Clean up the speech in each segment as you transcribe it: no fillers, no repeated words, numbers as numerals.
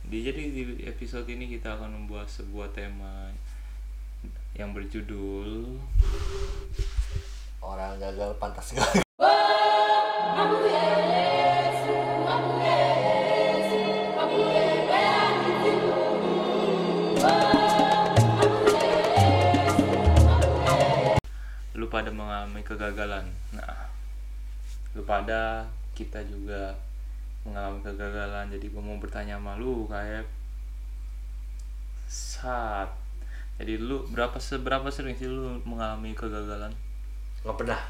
Jadi di episode ini kita akan membuat sebuah tema yang berjudul Orang gagal pantas gagal. lu pada mengalami kegagalan. Nah, lu pada kita juga mengalami kegagalan. Jadi gue mau bertanya sama lu kayak jadi lu seberapa sering sih lu mengalami kegagalan? Nggak pernah.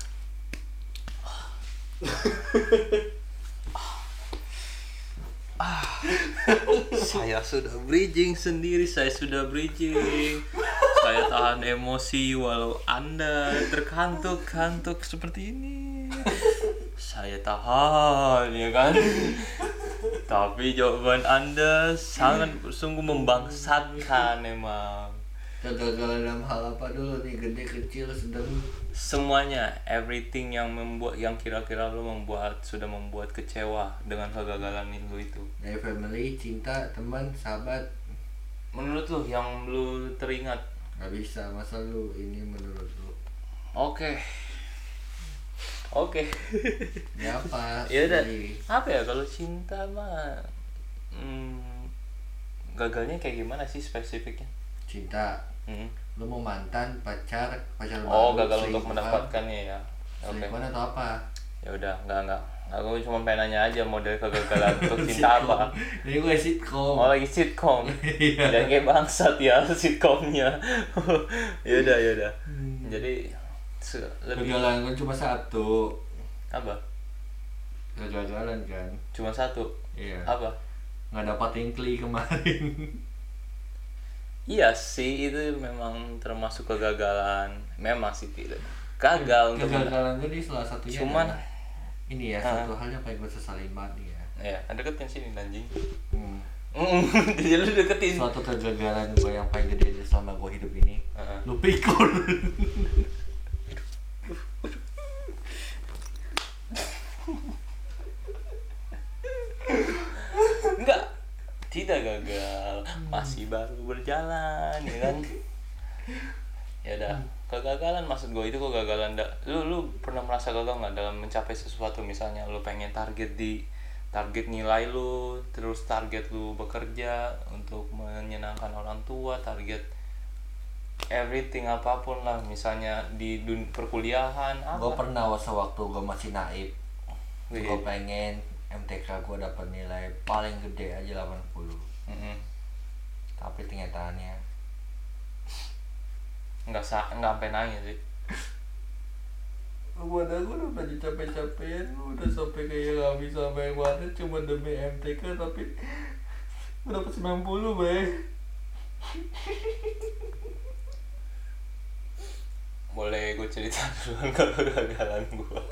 Saya sudah bridging sendiri, saya tahan emosi walau Anda terkantuk-kantuk seperti ini. Saya tahan, ya kan? Tapi jawaban Anda sangat sungguh membangsatkan emang. Kegagalan dalam hal apa dulu nih? Gede, kecil, sedang? Semuanya, everything yang kira-kira lu sudah membuat kecewa dengan kegagalan lu itu. Dari family, cinta, teman, sahabat. Menurut lu yang lu teringat? Gak bisa, masa lu ini menurut lu? Oke. Ya apa? Ya udah. Apa ya kalau cinta mah? Gagalnya kayak gimana sih spesifiknya? Cinta. Lu mau mantan, pacar baru. Oh, gagal untuk mendapatkannya ya. Oke. Selingkuhan atau apa? Ya udah, enggak. Aku cuma pengen nanya aja model kegagalan untuk cinta apa. Ini gue sitkom. Oh, lagi sitkom. Jangan kayak bangsat ya sitkomnya. Ya udah. Jadi kegagalan gue cuma satu. Apa? Kegagalan kan. Cuma satu. Iya. Apa? Nggak dapat inkli kemarin. Iya sih, itu memang termasuk kegagalan. Memang sih tidak gagal untuk kegagalan gue di salah satunya. Cuman ini ya satu hal yang paling gue sesalin banget nih ya. Iya, deketin sini anjing. Jadi lu deketin. Suatu kegagalan gue yang paling gede selama gue hidup ini. Lu pikul. Enggak, tidak gagal, masih baru berjalan, ya kan? Ya udah, kegagalan maksud gue itu kegagalan. Lu pernah merasa gagal nggak dalam mencapai sesuatu? Misalnya lu pengen target nilai lu, terus target lu bekerja untuk menyenangkan orang tua, target everything apapun lah, misalnya di perkuliahan. Gue pernah waktu gue masih naib, gue pengen MTK gue dapat nilai paling gede aja 80. Tapi kenyataannya nggak sampai nangis sih. Wadah gue udah capek-capekin, udah sampai kayak gak bisa bayar wadah cuma demi MTK, tapi gue dapet 90 be. Boleh gue cerita dulu kalau kegagalan gue?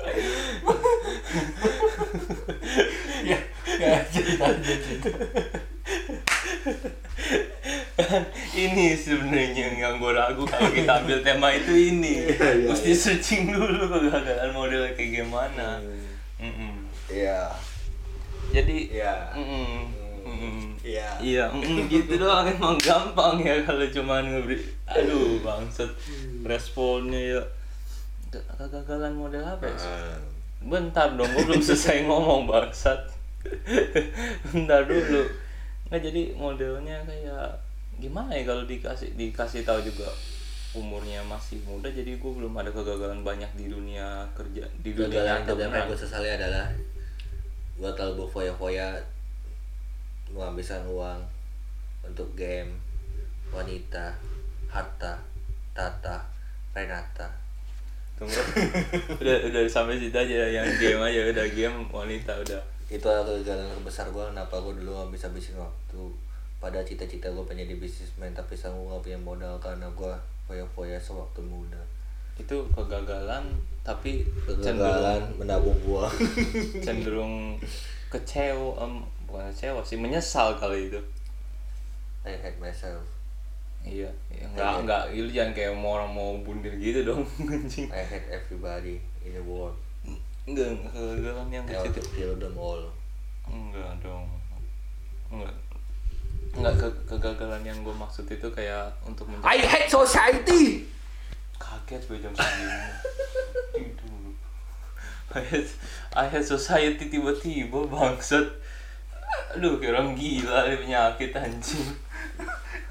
ya cerita. Kan ini sebenarnya yang gue ragu kalau kita ambil tema itu ini. Mesti searching dulu kegagalan model kayak gimana. Iya. Jadi iya gitu doang, emang gampang ya kalau cuman ngeberi. Aduh bangsat responnya ya. Kegagalan model apa ya? Bentar dong, gue belum selesai ngomong bangsat. Bentar dulu. Nggak, jadi modelnya kayak gimana ya, kalau dikasih tahu juga umurnya masih muda, jadi gue belum ada kegagalan banyak di dunia kerja, di dunia nyata. Yang gue sesali adalah gue terlalu berfoya-foya menghabiskan uang untuk game, wanita, harta, tata, Renata. Tunggu. udah sampai situ aja, yang game aja udah, game, wanita udah. Itu adalah kegagalan terbesar gue. Kenapa gue dulu gak bisa habisin waktu pada cita-cita gue pengen jadi businessman, tapi sekarang gue gak punya modal karena gue foya-foya sewaktu muda. Itu kegagalan, tapi kegagalan menabung gue. cenderung bukan kecewa sih, menyesal kali itu. I hate myself. Iya, enggak, lu jangan kayak orang mau bunuh gitu dong. Anjing. I hate everybody in the world. Enggak, kegagalan yang I want to kill them all. Enggak dong. Enggak. kegagalan yang gue maksud itu kayak untuk I hate society. Kaget gue jam segini. Tidur. I hate society tiba-tiba bangsat. Aduh, kayak orang gila, ada penyakit anjing.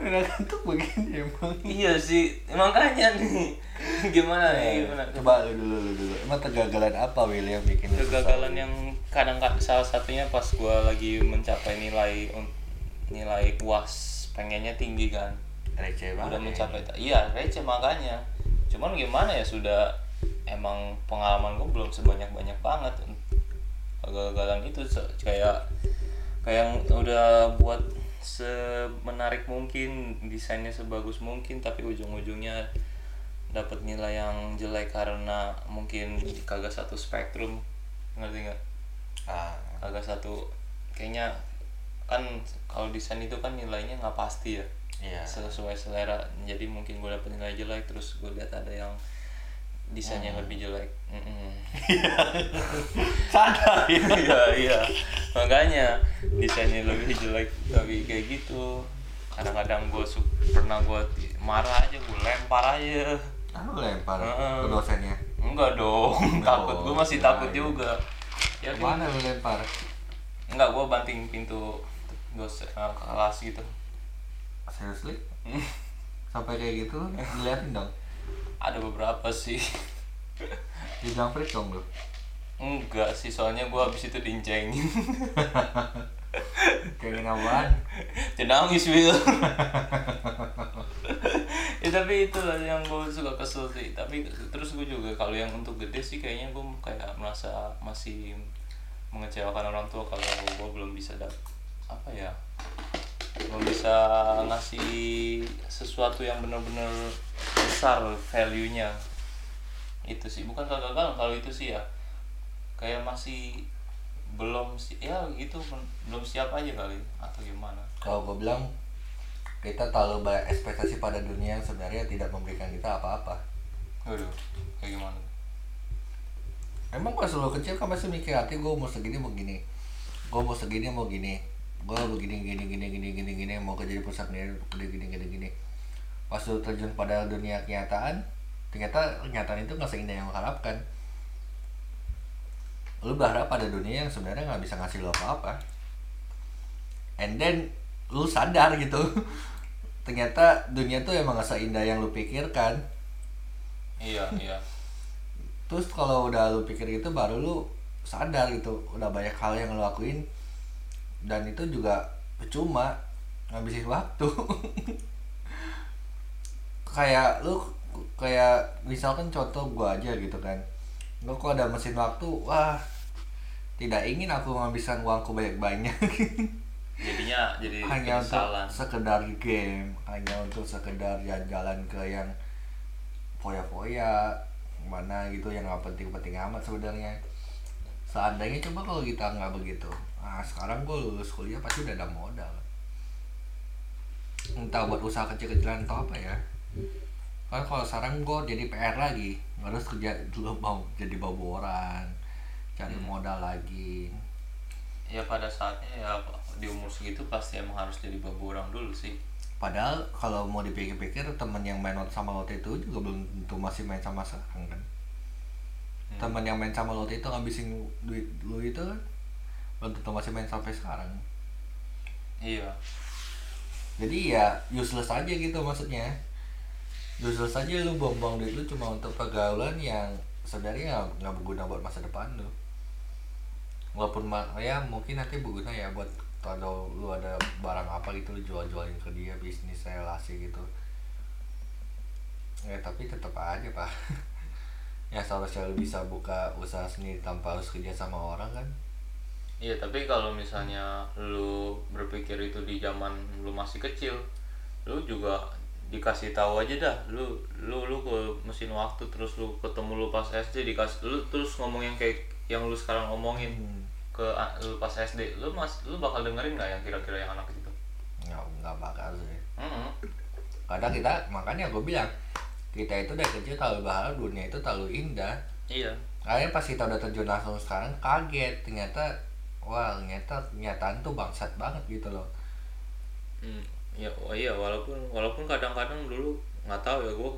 Ngantuk begini emang. Iya sih, makanya nih. Gimana nih? Coba lu dulu. Emang kegagalan apa Will yang bikin kegagalan yang kadang-kadang salah satunya pas gue lagi mencapai nilai UAS pengennya tinggi kan. Receh banget. Udah mencapai iya receh makanya. Cuman gimana ya, sudah emang pengalaman gue belum sebanyak-banyak banget. Kegagalan itu kayak yang udah buat semenarik mungkin, desainnya sebagus mungkin, tapi ujung-ujungnya dapat nilai yang jelek karena mungkin kagak satu spektrum, ngerti nggak? Kagak satu, kayaknya kan kalau desain itu kan nilainya nggak pasti ya. Iya. Sesuai selera, jadi mungkin gue dapet nilai jelek, terus gue lihat ada yang desainnya lebih jelek. Sadar ya. Iya makanya desainnya lebih jelek, tapi kayak gitu kadang-kadang pernah gue marah aja, gue lempar aja. Lu lempar ke dosennya? Enggak dong, takut, gue masih takut juga ya. Mana lu lempar? Enggak, gue banting pintu dosen kelas gitu. Seriously? Sampai kayak gitu diliatin dong? Ada beberapa sih. Dibilang freak dong lu? Enggak sih, soalnya gue habis itu dincengin. Kayak apaan? Nangis Will. Ya tapi itulah yang gue suka kesel sih. Tapi terus gue juga kalau yang untuk gede sih kayaknya gue kayak merasa masih mengecewakan orang tua kalau gue belum bisa belum bisa ngasih sesuatu yang benar-benar besar value-nya. Itu sih bukan kegagalan kalau itu sih ya, kayak masih belum belum siap aja kali atau gimana. Kalau gue bilang kita terlalu banyak ekspektasi pada dunia yang sebenarnya tidak memberikan kita apa-apa. Waduh, kayak gimana? Emang pas lu kecil kan masih mikir hati gue mau segini mau gini, gue mau segini mau gini, gue begini mau kerja di pusat nih gini. Pas lu terjun pada dunia kenyataan, ternyata kenyataan itu nggak seindah yang lu harapkan. Lu berharap pada dunia yang sebenarnya nggak bisa ngasih lu apa-apa, and then lu sadar gitu ternyata dunia tuh emang gak seindah yang lu pikirkan. Iya Terus kalau udah lu pikir gitu baru lu sadar gitu udah banyak hal yang lu lakuin dan itu juga percuma, ngabisin waktu. kayak misalkan contoh gua aja gitu kan, gua kalau ada mesin waktu, wah tidak ingin aku menghabiskan uangku banyak-banyak. jadi hanya penyesalan. untuk sekedar game, hanya untuk sekedar jalan-jalan ke yang foya-foya mana gitu yang nggak penting-penting amat sebenarnya. Seandainya coba kalau kita nggak begitu, sekarang gue lulus kuliah pasti udah ada modal, entah buat usaha kecil-kecilan atau apa ya. Kan kalau sekarang gue jadi PR lagi, harus kerja dulu, mau jadi baboran, cari modal lagi. Ya pada saatnya ya di umur segitu pasti emang harus jadi babu orang dulu sih. Padahal kalau mau dipikir-pikir teman yang main sama Lotte itu juga belum tentu masih main sama sekarang kan. Teman yang main sama Lotte itu ngabisin duit lu itu kan belum tentu masih main sampai sekarang. Iya. Jadi ya useless aja gitu maksudnya. Useless aja lu buang-buang duit lu cuma untuk pergaulan yang sebenarnya nggak berguna buat masa depan lu. Walaupun ya mungkin nanti berguna ya buat kalau lu ada barang apa gitu lu jual-jualin ke dia, bisnis relasi gitu ya, tapi tetap aja pak. Ya seharusnya lu bisa buka usaha sendiri tanpa harus kerja sama orang kan. Iya, tapi kalau misalnya lu berpikir itu di zaman lu masih kecil, lu juga dikasih tahu aja dah, lu ke mesin waktu terus lu ketemu lu pas SD dikasih lu terus ngomong yang kayak yang lu sekarang ngomongin ke lu pas SD, lu bakal dengerin nggak yang kira-kira yang anak itu? Nggak bakal sih. Kadang kita, makanya gue bilang kita itu dari kecil terlalu berharap dunia itu terlalu indah. Iya. Kalian pas kita udah terjun langsung sekarang kaget ternyata, wah ternyata kenyataan tuh bangsat banget gitu loh. Oh iya, walaupun kadang-kadang dulu nggak tahu ya, gue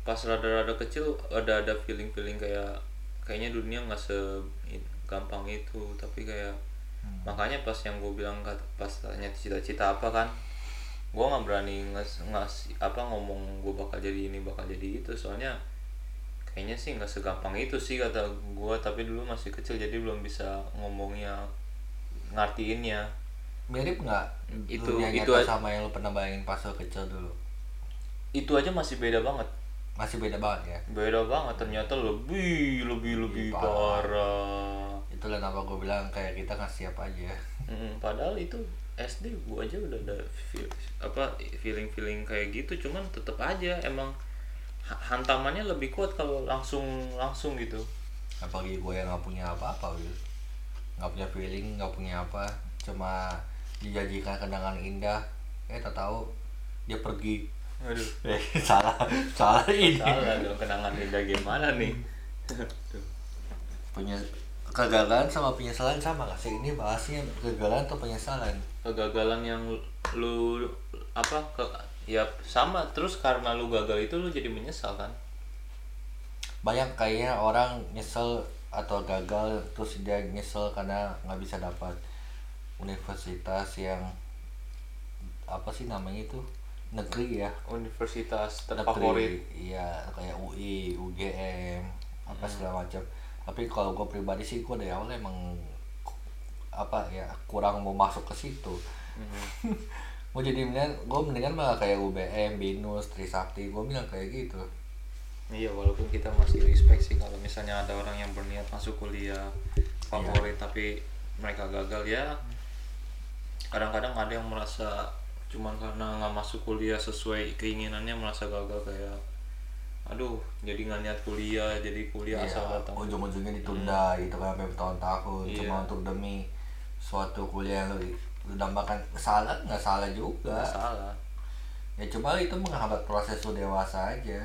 pas rada-rada kecil ada feeling kayaknya dunia nggak segampang itu, tapi kayak makanya pas yang gue bilang pas tanya cita-cita apa kan, gue nggak berani ngasih apa ngomong gue bakal jadi ini bakal jadi itu, soalnya kayaknya sih nggak segampang itu sih kata gue, tapi dulu masih kecil jadi belum bisa ngomongnya, ngartiinnya. Mirip nggak dunia itu nyata sama yang lu pernah bayangin pas lu kecil dulu? itu aja masih beda banget. Masih beda banget ya? Beda banget, ternyata lebih parah. Itulah kenapa gue bilang kayak kita nggak siap aja. Padahal itu SD gue aja udah ada feeling kayak gitu, cuman tetep aja emang hantamannya lebih kuat kalau langsung gitu. Apalagi gue yang nggak punya apa-apa gitu, nggak punya feeling, nggak punya apa, cuma dijanjikan kenangan indah, tak tahu dia pergi. Aduh. salah ini. Salah dong, kenangan indah gimana nih? Punya kegagalan sama penyesalan sama gak sih? Ini bahasnya kegagalan atau penyesalan? Kegagalan yang lu ya sama, terus karena lu gagal itu lu jadi menyesal kan? Banyak kayaknya orang nyesel atau gagal terus dia nyesel karena nggak bisa dapat universitas yang apa sih namanya itu, negeri ya, universitas terfavorit. Iya, kayak UI, UGM, apa segala macam. Tapi kalau gue pribadi sih, gue dari awal emang apa ya, kurang mau masuk ke situ. Gue mendingan malah kayak UBM, BINUS, Trisakti, gue bilang kayak gitu. Iya, walaupun kita masih respect sih kalau misalnya ada orang yang berniat masuk kuliah favorit tapi mereka gagal ya. Kadang-kadang ada yang merasa cuman karena nggak masuk kuliah sesuai keinginannya merasa gagal, kayak aduh jadi nggak niat kuliah, jadi kuliah asal datang, ujung-ujungnya ditunda gitu kan sampai bertahun-tahun cuma untuk demi suatu kuliah yang lu dambakan. Nggak salah juga, nggak salah ya, cuma itu menghambat proses lu dewasa aja.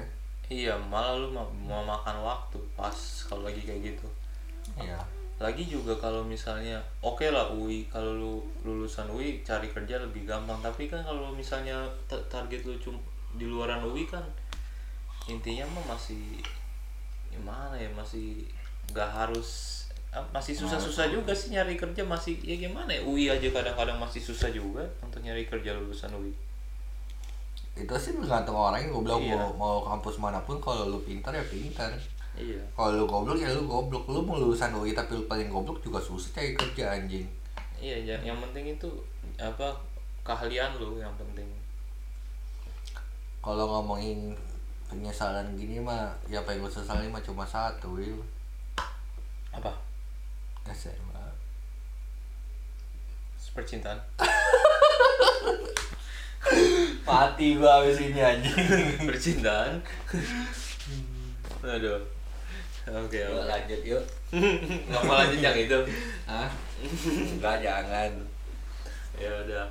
Iya, malah lu mau makan waktu pas kalau lagi kayak gitu. Iya. Lagi juga kalau misalnya oke lah UI, kalau lu lulusan UI cari kerja lebih gampang, tapi kan kalau misalnya target lu cuma di luaran UI kan intinya mah masih gimana ya, masih nggak harus, masih susah-susah juga sih nyari kerja, masih ya gimana ya, UI aja kadang-kadang masih susah juga untuk nyari kerja lulusan UI. Itu sih tergantung orangnya. Gue bilang mau kampus manapun, kalau lu pintar ya pintar. Iya. Kalau lu goblok ya lu goblok. Lu mau lulusan UI tapi lu paling goblok juga susah cari kerja anjing. Iya, yang penting itu apa, keahlian lu yang penting. Kalau ngomongin penyesalan gini mah, ya apa yang gue sesalin mah cuma satu, Will. Apa? SMA. Percintaan. Mati gua abis ini anjing. Percintaan. Aduh. Oke. Lanjut yuk. Nggak mau lanjut yang itu? Hah? Enggak, jangan. Ya udah.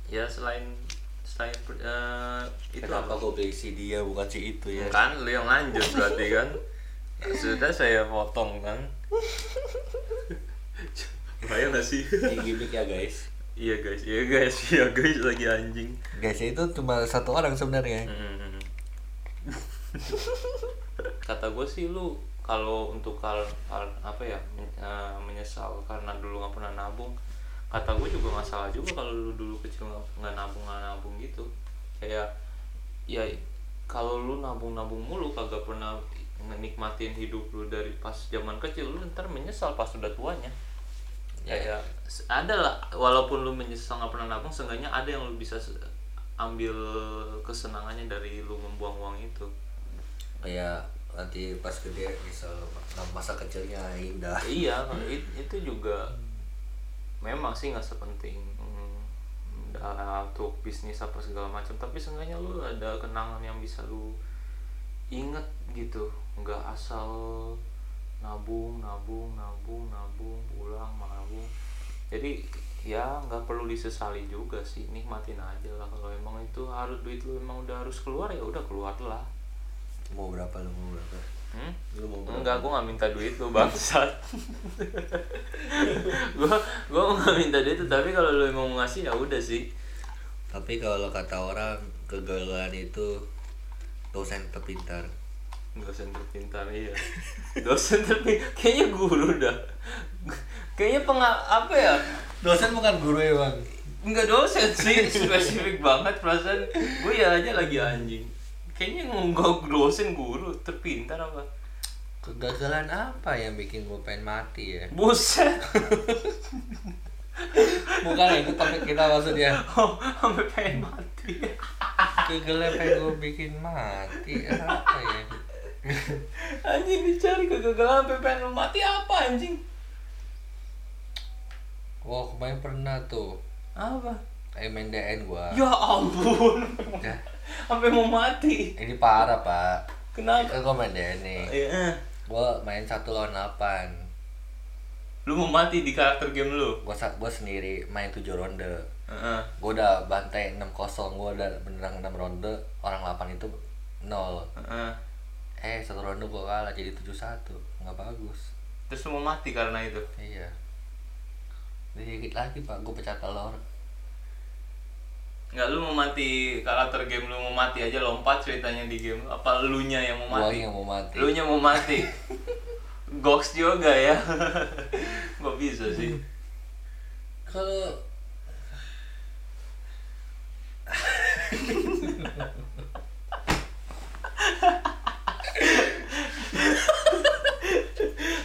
Ya selain itu kenapa gue beli si dia bukan si itu ya? Kan lu yang lanjut berarti kan. Sudah saya potong kan. Bahaya nggak sih? Ini gimmick ya guys. Iya guys lagi anjing. Guys itu cuma satu orang sebenarnya. Kata gue sih lu kalau untuk apa ya, menyesal karena dulu nggak pernah nabung. Kata gue juga nggak salah juga kalau lu dulu kecil nggak nabung gitu. Kayak ya kalau lu nabung mulu kagak pernah nikmatin hidup lu dari pas zaman kecil, lu ntar menyesal pas udah tuanya. Kayak ada lah, walaupun lu menyesal nggak pernah nabung, seenggaknya ada yang lu bisa ambil kesenangannya dari lu membuang uang itu. Kayak nanti pas gede misal masa kecilnya indah. Iya, itu juga memang sih nggak sepenting untuk bisnis apa segala macam, tapi seenggaknya lu ada kenangan yang bisa lu inget gitu, nggak asal nabung pulang nabung. Jadi ya nggak perlu disesali juga sih, nikmatin aja lah. Kalau emang itu harus duit lu emang udah harus keluar, ya udah keluar lah. Mau berapa? Lu mau berapa? Lu mau berapa? Enggak, gue nggak minta duit lu bangsat. gue nggak minta duit, tapi kalau lu emang mau ngasih ya udah sih. Tapi kalau kata orang kegagalan itu dosen terpintar. Dosen terpintar, iya. Dosen terpintar, kayaknya guru dah. Kayaknya apa ya? Dosen bukan guru ya bang? Enggak dosen sih, spesifik banget perasaan. Gue ya aja lagi anjing. Kayaknya nggak dosen guru terpintar apa? Kegagalan apa yang bikin gue pengen mati ya? Buset. Bukan itu topik kita maksudnya. Oh, sampai pengen mati. Kegagalan pengen gue bikin mati apa ya? Anjing dicari kegagalan sampai pengen mati apa anjing? Wah kemarin pernah tuh. Apa? Main DN gua. Ya ampun. Ya. Sampai mau mati. Ini parah pak. Kenapa? Kan gua main DN nih. Iya. Gua main 1 lawan 8. Lu mau mati di karakter game lu? Gua sendiri main 7 ronde. Heeh. Gua udah bantai 6-0. Gua udah benerang 6 ronde. Orang 8 itu 0. Heeh. 1 ronde gua kalah jadi 7-1. Nggak bagus. Terus lu mau mati karena itu? Iya. Dikit lagi pak, gue pecah telur. Enggak, lu mau mati karakter game lu mau mati aja lompat ceritanya di game. Apa elunya yang mau mati? Gua yang mau mati. Elunya mau mati. Goks juga ya. Gak bisa sih. Kalau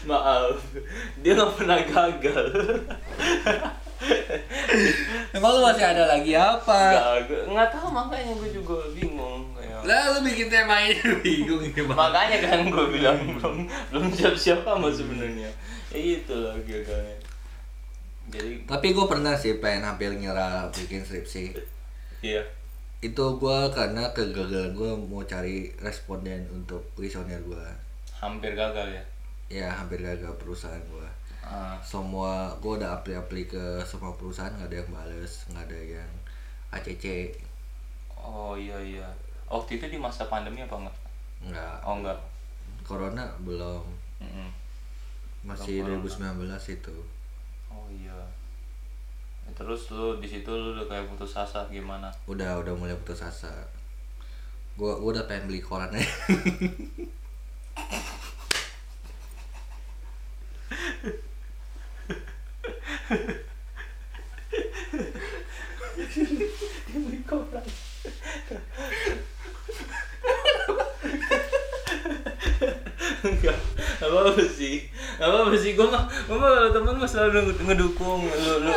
maaf, dia nggak pernah gagal. emang lu masih ada lagi apa? Nggak tahu, makanya gue juga bingung. Lah lu bikin tema ini bingung gimana? Makanya kan gue bilang belum siap-siap sama sebenarnya. Ya itulah gagalnya. Jadi Tapi gue pernah sih pengen hampir nyerah bikin skripsi. iya. Itu gue karena kegagalan gue mau cari responden untuk kuesioner gue. Hampir gagal ya. Ya hampir gagal perusahaan gue. Semua Gue udah apply ke semua perusahaan, nggak ada yang bales, nggak ada yang ACC. Oh iya. Waktu itu di masa pandemi apa enggak? Nggak. Oh enggak. Corona belum. Masih 2019 itu. Oh iya. Terus lu di situ lu udah kayak putus asa gimana? Udah mulai putus asa. Gua udah pengen beli koran aja. Beli koran. Enggak, apa sih? Gue mah kalau temen mah selalu ngedukung lu.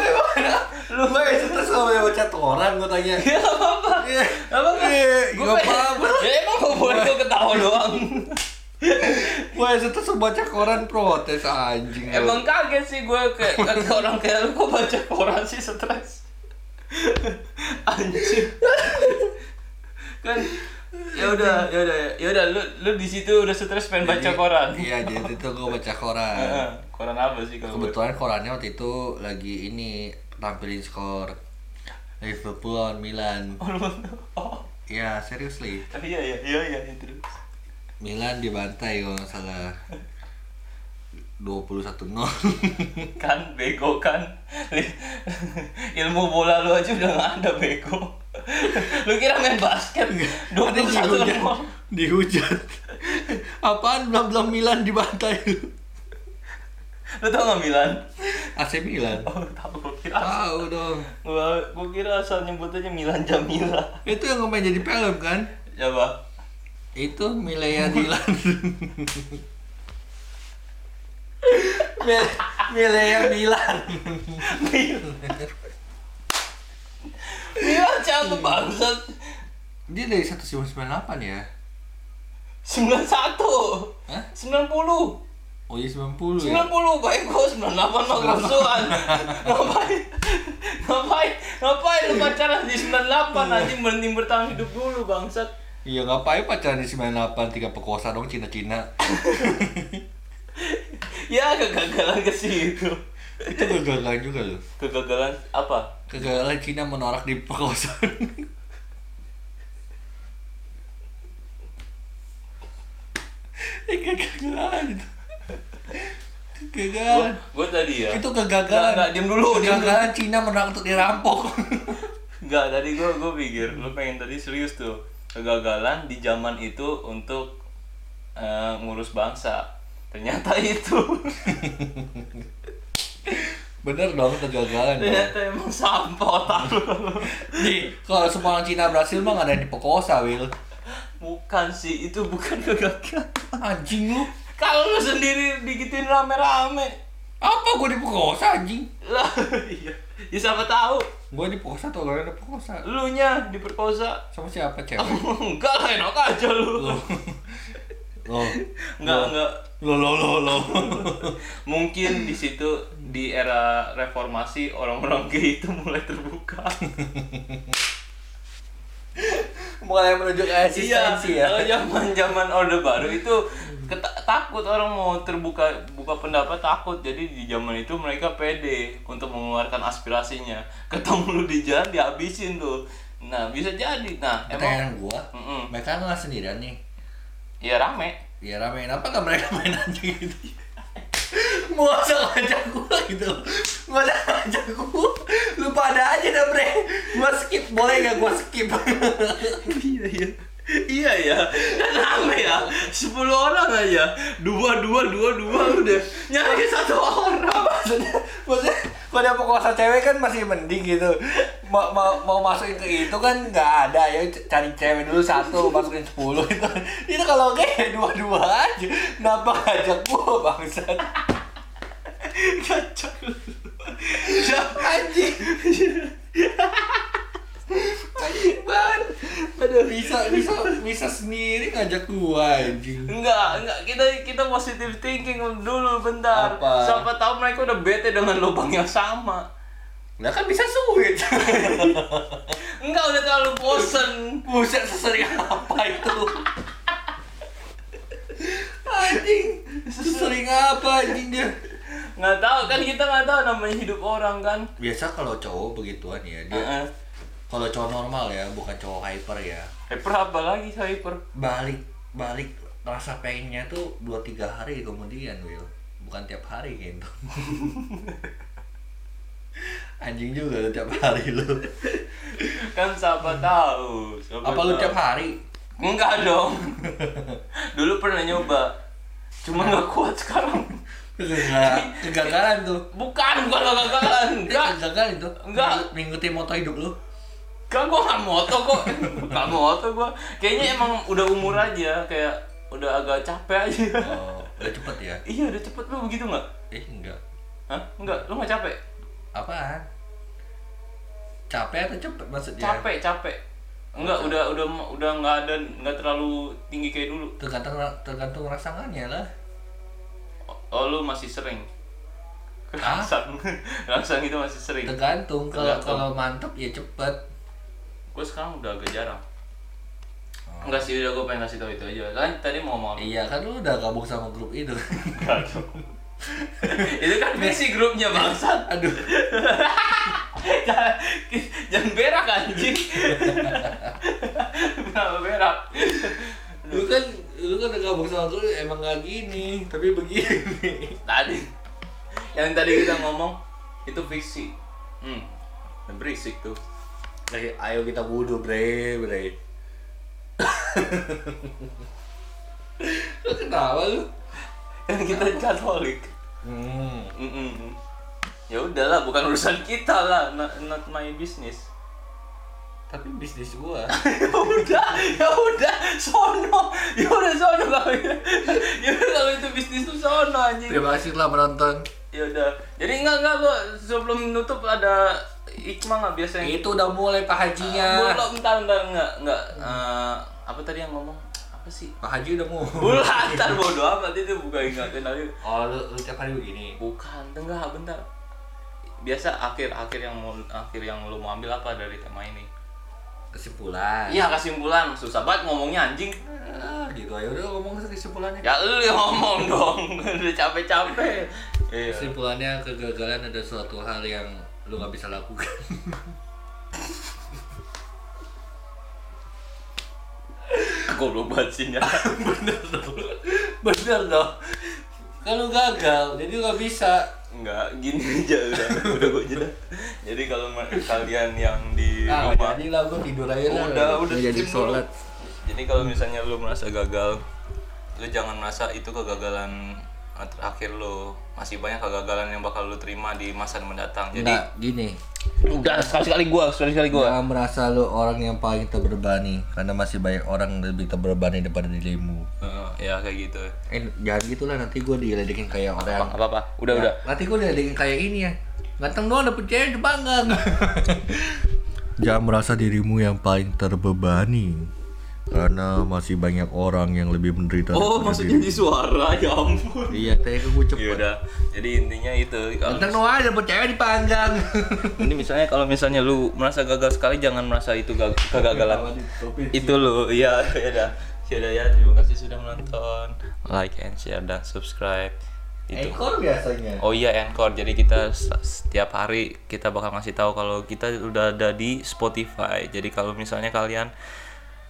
Lu mah terus sama baca koran gue tanya. Ya apa? Apa? Gue apa? Ya emang gue buat gue ketawa doang. Gue terus baca koran protes anjing. Emang kaget sih gue kayak orang kayak lu kok baca koran sih stres. Anjing. Kan ya udah lu di situ udah stres pengen baca koran. Iya, jadi itu gue baca koran. Koran apa sih kalau kebetulan korannya waktu itu lagi ini tampilin skor Liverpool lawan Milan. Oh. Ya seriously. Iya terus. Milan dibantai kalau nggak salah 21-0. Kan bego kan. Ilmu bola lu aja udah nggak ada bego. Lu kira main basket 21-0 dihujat. Apaan belum Milan dibantai. Lu tau gak Milan? AC Milan. Oh tau, gue kira Tahu dong. Gue kira asal nyebutnya Milan Jamila. Itu yang main jadi film kan? Coba. Itu Milea Dilan. Milea Milan. Milan siapa bangsat? Dia dari 1998 ya? 91. Hah? 90. Oh iya 90 ya? 90, baik gue 98 mah kerusuhan. Ngapain lu pacaran di 98 anjing, mending bertahan hidup dulu bangsat. Iya ngapain pacaran di 98, 3 pekosa dong Cina-Cina. Ya kegagalan ke situ. Itu kegagalan juga loh. Kegagalan apa? Kegagalan Cina menolak di perkosaan. Kegagalan itu. Kegagalan. Gue tadi ya. Itu kegagalan. Enggak, diam dulu. Kegagalan Cina menolak untuk dirampok. Enggak, tadi gue pikir lu pengen tadi serius tuh. Kegagalan di zaman itu untuk ngurus bangsa. Ternyata itu. Bener dong, kegagalan. Ternyata emang sampah otak lu. Nih, kalau semua orang Cina berhasil mah gak ada yang diperkosa, Will. Bukan sih, itu bukan kegagalan. Anjing lu. Kalau lu sendiri digituin rame-rame. Apa gue diperkosa anjing? Lah, iya. Ya siapa tahu. Gue diperkosa atau gak diperkosa? Lu nya diperkosa. Sama siapa, cewek? Enggak lah, enak aja lu. Enggak. Lo. Mungkin di situ di era reformasi orang-orang gay itu mulai terbuka. Mulai menuju ke eksistensi ya. Kalau zaman Orde Baru itu takut orang mau buka pendapat, takut. Jadi di zaman itu mereka pede untuk mengeluarkan aspirasinya. Ketemu lu di jalan dihabisin tuh. Nah, bisa jadi. Nah, emang gua, mereka nggak sendirian nih. Iya rame. Kenapa nggak mereka main aja gitu? Mau ngajak gua gitu. Mau ngajak gua. Lu pada aja dah, Bre. Gua skip, boleh nggak gua skip? Iya ya, kan rame ya, 10 orang aja, dua udah nyari 1 orang. Maksudnya kalau dia perkosa cewek kan masih mending gitu. Mau masukin ke itu kan nggak ada ya, cari cewek dulu 1 masukin 10 itu. Itu kalau kayak 2 aja, kenapa ngajak gua bangsat? Kacau. Anjing. Anjing banget. Aduh, bisa sendiri ngajak gua anjing. Enggak, kita positive thinking dulu bentar. Apa? Siapa tahu mereka udah bete dengan lubang yang sama. Nah kan bisa switch. Enggak, udah terlalu bosen. Buset, sesering apa itu? Anjing, sesering apa anjing dia? Nggak tahu kan, kita nggak tahu namanya hidup orang kan. Biasa kalau cowok begituan ya dia. Kalau cowok normal ya, bukan cowok hyper ya. Hyper apa lagi hyper? Balik rasa pengennya tuh 2-3 hari kemudian, Will. Bukan tiap hari gitu. Anjing juga lu tiap hari lu. Kan siapa tahu. Apa lu tiap hari? Enggak dong. Dulu pernah nyoba. Cuma nggak kuat sekarang. Kegagalan tuh. Bukan kegagalan. Enggak. Kegagalan itu. Enggak. Ngikutin moto hidup lu. Kan gua nggak moto kok. Nggak moto gua. Kayaknya emang udah umur aja, kayak udah agak capek aja. Oh, udah cepet ya? Iya, udah cepet. Lu begitu nggak? Enggak. Hah? Enggak, lu nggak capek? Apaan? Capek atau cepet maksudnya? Capek. Enggak, udah nggak terlalu tinggi kayak dulu. Tergantung rangsangannya lah. Oh, lu masih sering. Rangsang itu masih sering. Tergantung. Kalau mantep ya cepet. Gue sekarang udah agak jarang. Enggak sih, udah gue pengen kasih tau itu aja. Kan tadi mau ngomong. Iya, kan lu udah gabung sama grup itu. Itu kan misi grupnya bangsat. Aduh. Jangan berak anjing. Kenapa berak? Lu kan udah gabung sama grup emang gak gini, tapi begini. Tadi yang tadi kita ngomong itu fiksi. Berisik tuh. Ayo kita wudhu, bre. Lu kenapa lu? Kan kita Katolik. Ya udahlah, bukan urusan kita lah, not my business. Tapi bisnis gua. ya udah sono kalau itu bisnis tuh sono anjing. Terima kasih telah menonton. Ya udah, jadi enggak gua sebelum nutup ada hikmah nggak biasanya? Itu udah mulai Pak Hajinya. Belum, enggak. Apa tadi yang ngomong? Apa sih? Pak Haji udah mau. Bulan, ntar bodo amat itu bukan ingatin lagi. Oh, lu tiap hari begini? Bukan, enggak, bentar. Biasa akhir yang lu mau ambil apa dari tema ini? Kesimpulan. Iya, kesimpulan. Susah banget ngomongnya anjing. Gitu aja udah ngomong kesimpulannya. Ya lu yang ngomong dong. Udah capek-capek. Iya. Kesimpulannya, kegagalan ada suatu hal yang lu gak bisa lakukan. Goblok banget sih. Bener dong. Kan lu gagal, jadi lu gak bisa. Enggak, gini aja udah gue jeda. Jadi kalau kalian yang di di rumah. Jadi lah gue tidur aja lah. Udah jadi sholat. Jadi kalau misalnya lu merasa gagal, lu jangan merasa itu kegagalan terakhir lu. Masih banyak kegagalan yang bakal lu terima di masa mendatang. Jadi gini. Udah sekali gua. Jangan merasa lu orang yang paling terbebani karena masih banyak orang lebih terbebani daripada dirimu. Ya kayak gitu. Jangan gitulah, nanti gue diledekin kayak orang. Apa? Udah. Nanti gue diledekin kayak ini ya. Ganteng doang dapet cewek dipanggang. Jangan merasa dirimu yang paling terbebani karena masih banyak orang yang lebih menderita. Oh, maksudnya di suara, ya ampun. Iya, tadi gue cepet. Yaudah, jadi intinya itu. Ganteng doang aja dapet cewek dipanggang. Ini misalnya kalau misalnya lu merasa gagal sekali, jangan merasa itu kegagalan. Itu lu, iya ya. Terima kasih sudah menonton. Like and share dan subscribe. Anchor biasanya. Oh iya, Anchor. Jadi kita setiap hari kita bakal ngasih tahu kalau kita udah ada di Spotify. Jadi kalau misalnya kalian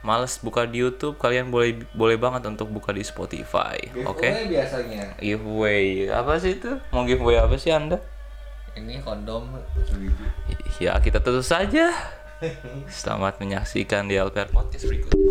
males buka di YouTube, kalian boleh banget untuk buka di Spotify. Oke? Giveaway biasanya. Giveaway apa sih itu? Mau giveaway apa sih Anda? Ini kondom. Ya, kita tutup saja. Selamat menyaksikan di LPR Podcast berikutnya.